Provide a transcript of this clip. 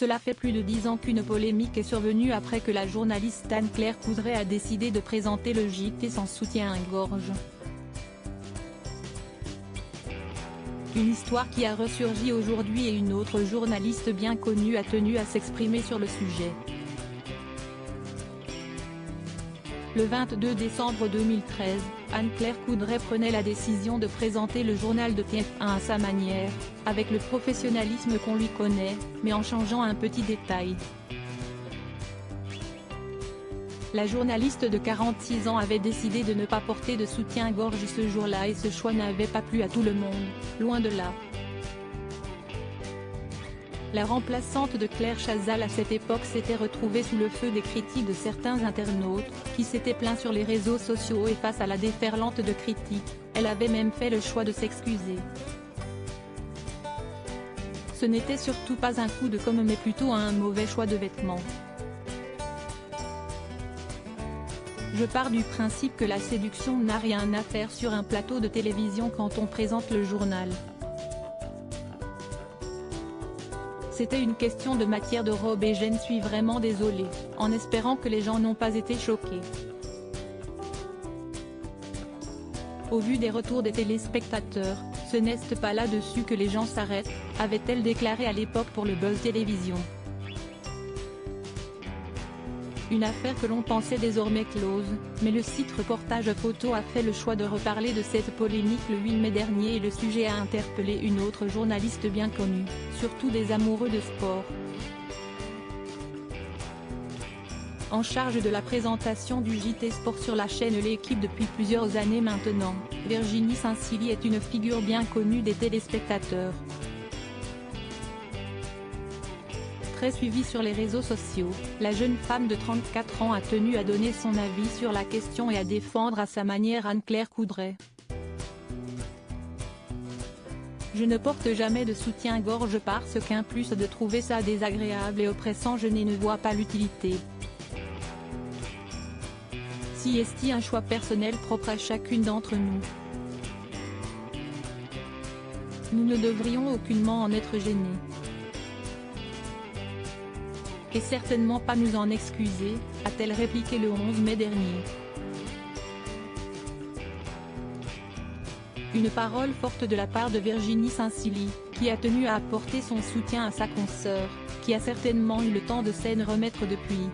Cela fait plus de 10 ans qu'une polémique est survenue après que la journaliste Anne-Claire Coudray a décidé de présenter le JT sans soutien-gorge. Une histoire qui a ressurgi aujourd'hui et une autre journaliste bien connue a tenu à s'exprimer sur le sujet. Le 22 décembre 2013, Anne-Claire Coudray prenait la décision de présenter le journal de TF1 à sa manière, avec le professionnalisme qu'on lui connaît, mais en changeant un petit détail. La journaliste de 46 ans avait décidé de ne pas porter de soutien-gorge ce jour-là et ce choix n'avait pas plu à tout le monde, loin de là. La remplaçante de Claire Chazal à cette époque s'était retrouvée sous le feu des critiques de certains internautes, qui s'étaient plaints sur les réseaux sociaux et face à la déferlante de critiques, elle avait même fait le choix de s'excuser. Ce n'était surtout pas un coup de com' mais plutôt un mauvais choix de vêtements. Je pars du principe que la séduction n'a rien à faire sur un plateau de télévision quand on présente le journal. C'était une question de matière de robe et je ne suis vraiment désolée, en espérant que les gens n'ont pas été choqués. Au vu des retours des téléspectateurs, ce n'est pas là-dessus que les gens s'arrêtent, avait-elle déclaré à l'époque pour le Buzz Télévision. Une affaire que l'on pensait désormais close, mais le site Reportage Photo a fait le choix de reparler de cette polémique le 8 mai dernier et le sujet a interpellé une autre journaliste bien connue, surtout des amoureux de sport. En charge de la présentation du JT Sport sur la chaîne L'Équipe depuis plusieurs années maintenant, Virginie Saint-Silly est une figure bien connue des téléspectateurs. Très suivie sur les réseaux sociaux, la jeune femme de 34 ans a tenu à donner son avis sur la question et à défendre à sa manière Anne-Claire Coudray. Je ne porte jamais de soutien-gorge parce qu'en plus de trouver ça désagréable et oppressant je ne vois pas l'utilité. Si est un choix personnel propre à chacune d'entre nous. Nous ne devrions aucunement en être gênés. Et certainement pas nous en excuser, a-t-elle répliqué le 11 mai dernier. Une parole forte de la part de Virginie Saint-Silly, qui a tenu à apporter son soutien à sa consoeur, qui a certainement eu le temps de s'en remettre depuis.